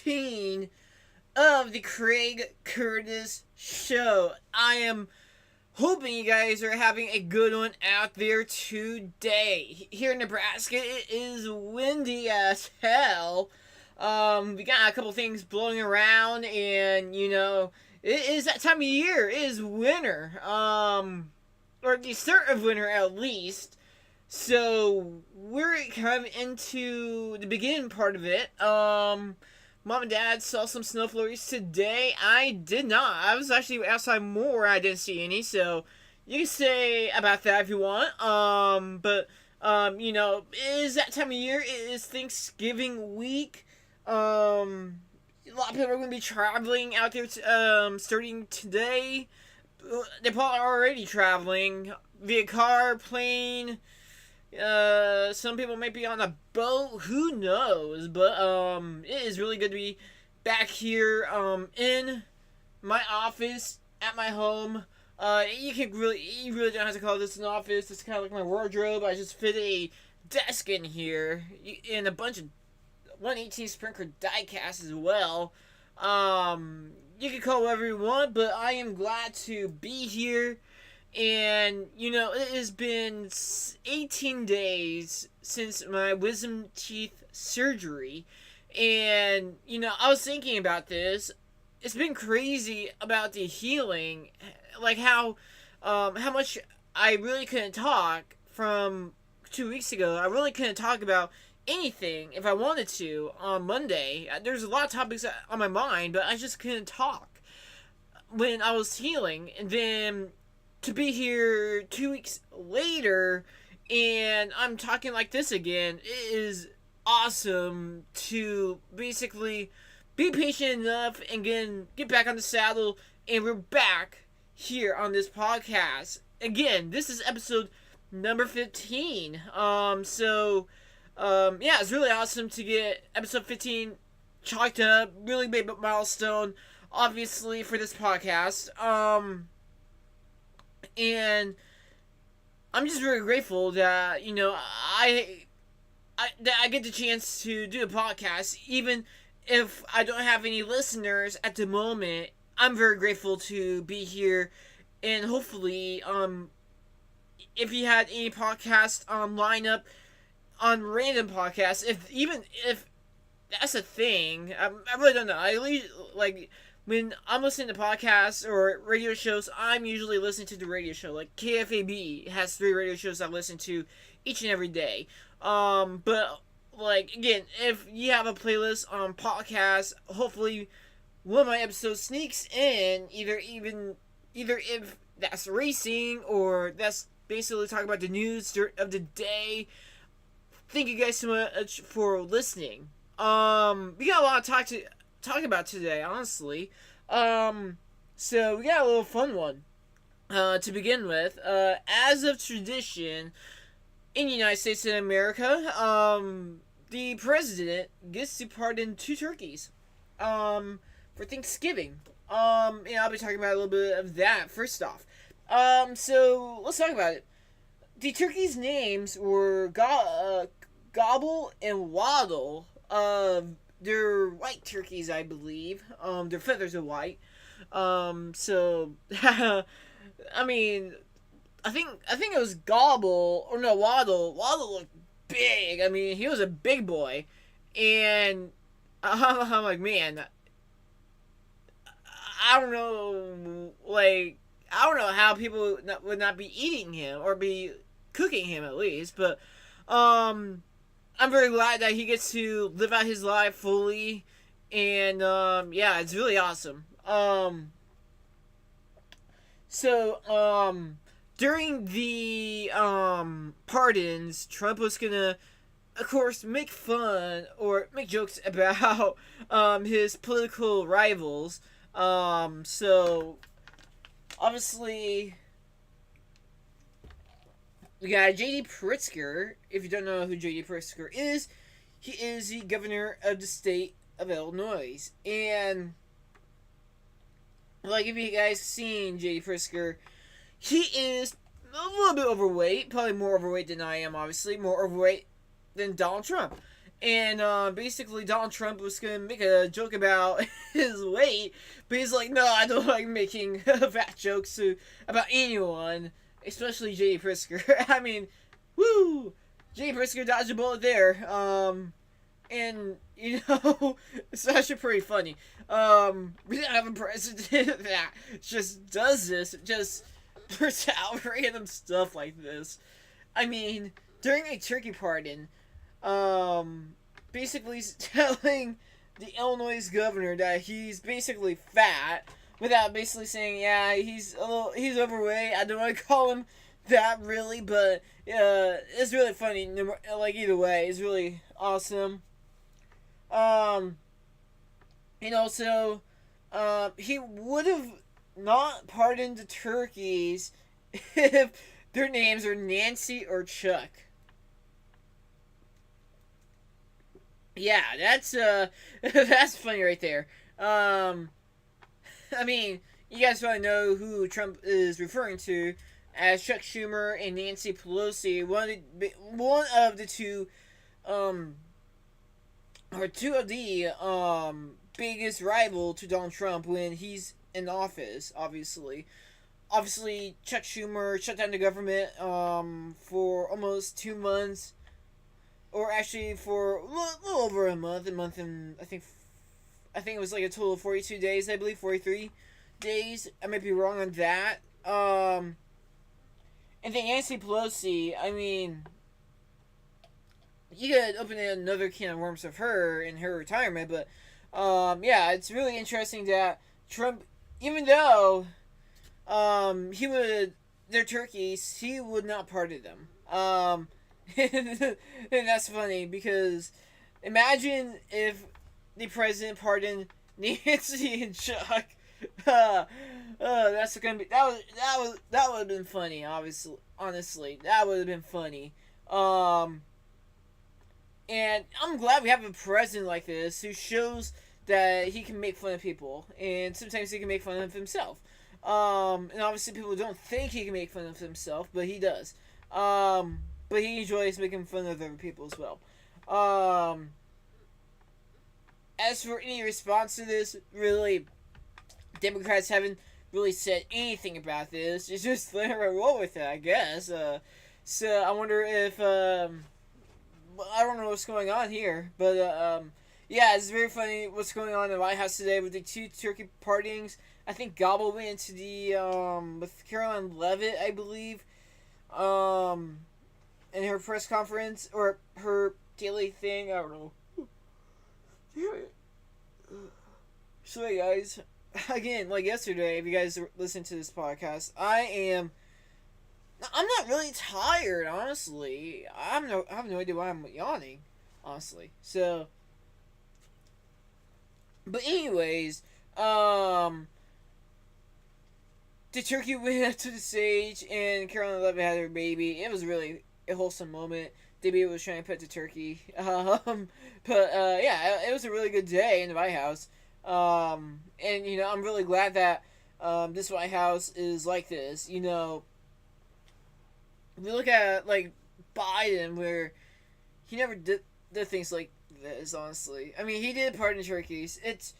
15 of the Kraig Curtis Show. I am hoping you guys are having a good one out there today. Here in Nebraska, it is windy as hell. We got a couple things blowing around, and it is that time of year. It is winter, or the start of winter at least. So we're kind of into the beginning part of it. Mom and Dad saw some snow flurries today. I did not. I was actually outside more. I didn't see any. So you can say about that if you want. But it is that time of year. It is Thanksgiving week. A lot of people are going to be traveling out there starting today. They're probably already traveling via car, plane. Some people might be on a boat, who knows, but, it is really good to be back here, in my office, at my home. You really don't have to call this an office. It's kind of like my wardrobe. I just fit a desk in here, and a bunch of 118 Sprinkler die casts as well. You can call whatever you want, but I am glad to be here. And, it has been 18 days since my wisdom teeth surgery. And, I was thinking about this. It's been crazy about the healing. Like how much I really couldn't talk from 2 weeks ago. I really couldn't talk about anything if I wanted to on Monday. There's a lot of topics on my mind, but I just couldn't talk when I was healing. And then to be here 2 weeks later and I'm talking like this again, it is awesome to basically be patient enough and get back on the saddle, and we're back here on this podcast. Again, this is episode number 15. It's really awesome to get episode 15 chalked up. Really big milestone, obviously, for this podcast. And I'm just very grateful that, I get the chance to do a podcast, even if I don't have any listeners at the moment. I'm very grateful to be here, and hopefully, if you had any podcast line up on random podcasts, if that's a thing, I really don't know. When I'm listening to podcasts or radio shows, I'm usually listening to the radio show. Like KFAB has 3 radio shows I listen to each and every day. But again, if you have a playlist on podcasts, hopefully one of my episodes sneaks in. Either if that's racing or that's basically talking about the news of the day. Thank you guys so much for listening. We got a lot to talk about today, honestly. So we got a little fun one to begin with. As of tradition in the United States of America, the president gets to pardon 2 turkeys for Thanksgiving. I'll be talking about a little bit of that first off. So let's talk about it. The turkeys' names were Gobble and Waddle. They're white turkeys, I believe. Their feathers are white. So I mean, I think it was Gobble, or no, Waddle. Waddle looked big. I mean, he was a big boy, and I'm like, man, I don't know, I don't know how people would not be eating him or be cooking him at least, but I'm very glad that he gets to live out his life fully, and it's really awesome. During the pardons, Trump was gonna, of course, make fun or make jokes about his political rivals. Obviously, we got J.D. Pritzker. If you don't know who J.D. Pritzker is, he is the governor of the state of Illinois. And, if you guys seen J.D. Pritzker, he is a little bit overweight. Probably more overweight than I am, obviously. More overweight than Donald Trump. And basically Donald Trump was gonna make a joke about his weight, but he's like, no, I don't like making fat jokes about anyone, especially J.D. Prisker. I mean, woo! J.D. Prisker dodged a bullet there. And it's actually pretty funny. We didn't have a president that just does this, just puts out random stuff like this. I mean, during a turkey pardon, basically telling the Illinois governor that he's basically fat, without basically saying, yeah, he's overweight. I don't want to call him that really, but it's really funny. Like either way, it's really awesome. Um, and also, he would have not pardoned the turkeys if their names are Nancy or Chuck. Yeah, that's that's funny right there. I mean, you guys probably know who Trump is referring to as Chuck Schumer and Nancy Pelosi. One of the two, or two of the biggest rival to Donald Trump when he's in office. Obviously, Chuck Schumer shut down the government for almost 2 months, or actually for a little over a month and I think it was like a total of 42 days, I believe, 43 days. I might be wrong on that. And then Nancy Pelosi, I mean, you could open another can of worms of her in her retirement, but yeah, it's really interesting that Trump, even though he would their turkeys, he would not pardon them. And that's funny because imagine if the president pardoned Nancy and Chuck. That's gonna be that would have been funny. Honestly, that would have been funny. And I'm glad we have a president like this who shows that he can make fun of people, and sometimes he can make fun of himself. And obviously people don't think he can make fun of himself, but he does. But he enjoys making fun of other people as well. As for any response to this, really, Democrats haven't really said anything about this. It's just let her roll with it, I guess. So I wonder if I don't know what's going on here, but yeah, it's very funny what's going on in the White House today with the two turkey partings. I think Gobble went into the with Caroline Leavitt, I believe, in her press conference or her daily thing. I don't know. So, hey guys, again, like yesterday, if you guys listen to this podcast, I'm not really tired, honestly. I have no idea why I'm yawning, honestly. So, but anyways, the turkey went up to the stage, and Caroline Leavitt had her baby. It was really a wholesome moment. The baby was trying to pet the turkey. But yeah, it was a really good day in the White House. And I'm really glad that this White House is like this. We look at like Biden, where he never did things like this. Honestly, I mean, he did pardon turkeys. It's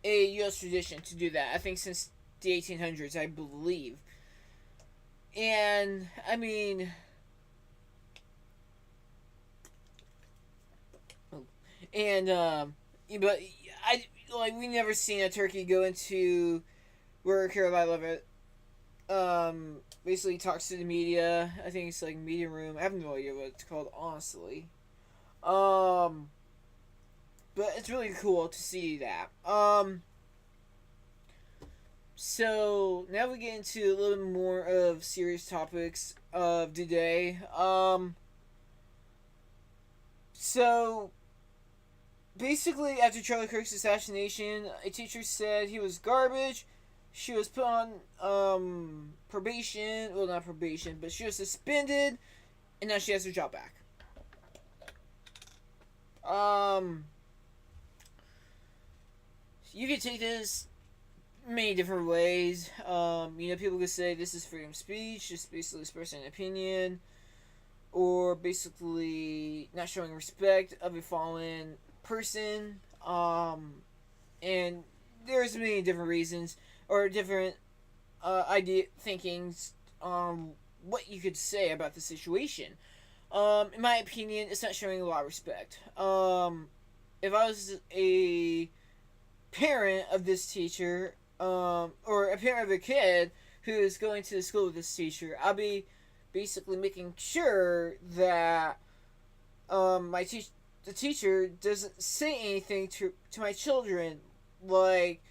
a U.S. tradition to do that. I think since the 1800s, I believe. And I mean, but we never seen a turkey go into where Caroline Leavitt basically talks to the media. I think it's like media room. I have no idea what it's called, honestly. But it's really cool to see that. So now we get into a little more of serious topics of the day. So basically, after Charlie Kirk's assassination, a teacher said he was garbage. She was put on probation. Well, not probation, but she was suspended, and now she has her job back. You can take this many different ways. People could say this is freedom of speech, just basically expressing an opinion. or basically not showing respect of a fallen person. And there's many different reasons or different idea thinkings on what you could say about the situation. In my opinion, it's not showing a lot of respect. If I was a parent of this teacher, or a parent of a kid who is going to the school with this teacher, I'll be basically making sure that the teacher doesn't say anything to my children, like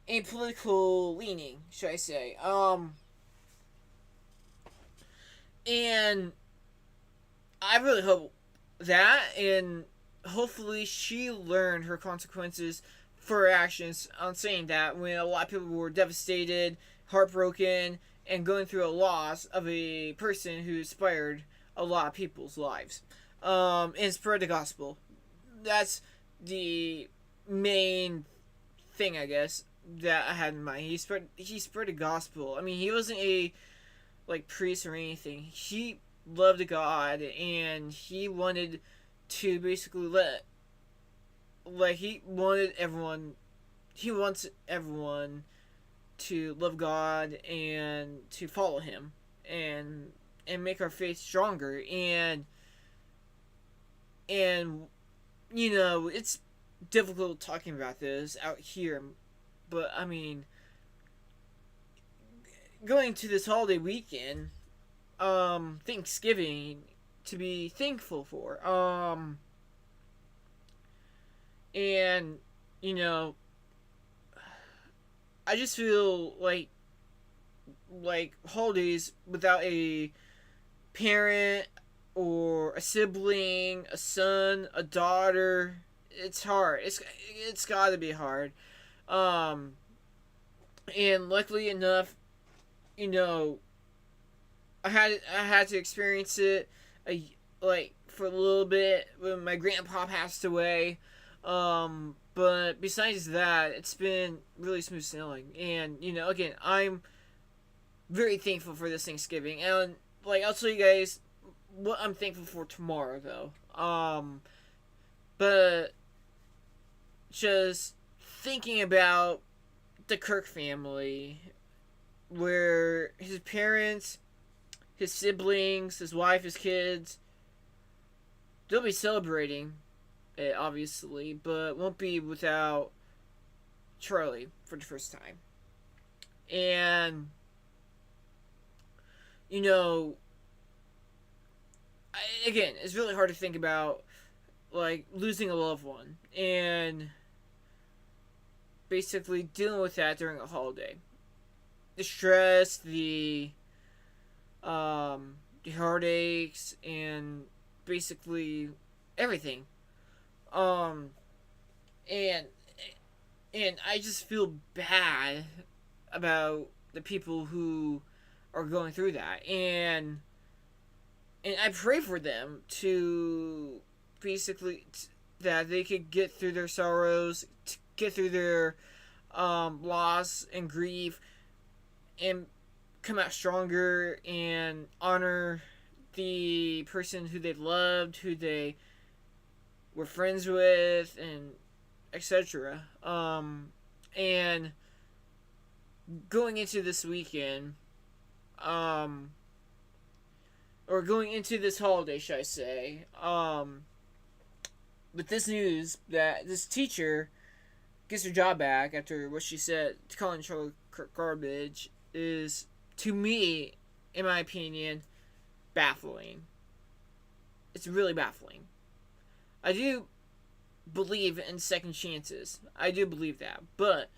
any political leaning, should I say. And I really hope that, and hopefully she learned her consequences for her actions on saying that when a lot of people were devastated, heartbroken, and going through a loss of a person who inspired a lot of people's lives. And spread the gospel. That's the main thing, I guess, that I had in mind. He spread the gospel. I mean, he wasn't a priest or anything. He loved God, and he wanted to basically he wants everyone to love God and to follow him, and make our faith stronger. And it's difficult talking about this out here, but I mean, going to this holiday weekend, Thanksgiving, to be thankful for. And I just feel like holidays without a parent or a sibling, a son, a daughter, it's hard. It's got to be hard. And luckily enough, I had to experience it, for a little bit when my grandpa passed away. But besides that, it's been really smooth sailing. And again, I'm very thankful for this Thanksgiving. And I'll tell you guys what I'm thankful for tomorrow, though. But just thinking about the Kirk family, where his parents, his siblings, his wife, his kids, they'll be celebrating it, obviously, but won't be without Charlie for the first time. And again, it's really hard to think about losing a loved one and basically dealing with that during a holiday. The stress, the heartaches, and basically everything. And I just feel bad about the people who are going through that, and I pray for them to basically that they could get through their sorrows, get through their loss and grief, and come out stronger and honor the person who they loved, who they were friends with, and etc. And going into this weekend, or going into this holiday, should I say, with this news that this teacher gets her job back after what she said, calling Charlie Kirk garbage, is, to me, in my opinion, baffling. It's really baffling. I do believe in second chances. I do believe that. But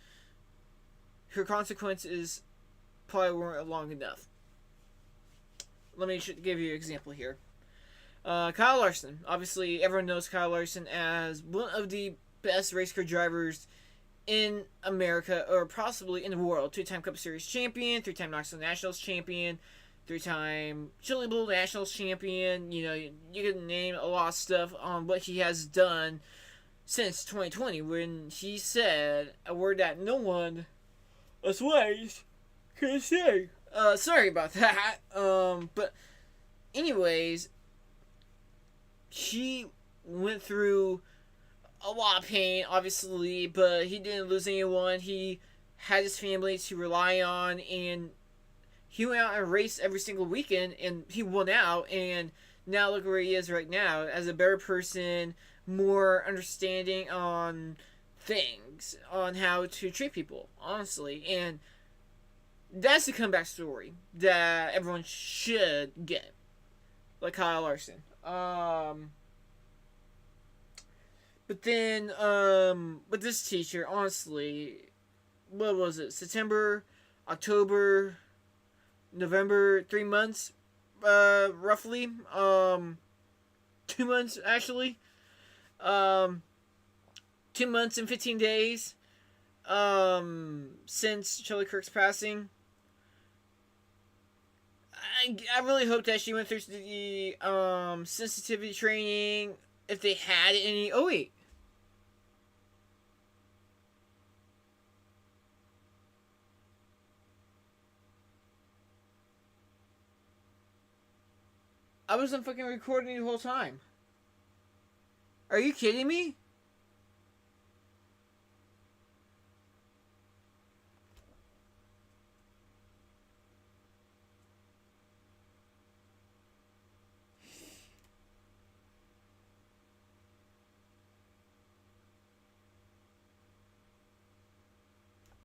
her consequences probably weren't long enough. Let me give you an example here. Kyle Larson. Obviously, everyone knows Kyle Larson as one of the best race car drivers in America, or possibly in the world. 2-time Cup Series champion, 3-time Knoxville Nationals champion, 3-time Chili Bowl Nationals champion. You can name a lot of stuff on what he has done since 2020, when he said a word that no one as wise can say. Sorry about that. But anyways, he went through a lot of pain, obviously, but he didn't lose anyone. He had his family to rely on, and he went out and raced every single weekend, and he won out. And now look where he is right now, as a better person, more understanding on things, on how to treat people, honestly. And that's the comeback story that everyone should get, like Kyle Larson. But then, with this teacher, honestly, what was it? September, October, November, 3 months, roughly. 2 months actually. Um, 2 months and 15 days. Since Charlie Kirk's passing. I really hope that she went through the sensitivity training, if they had any. Oh wait, I wasn't fucking recording the whole time. Are you kidding me?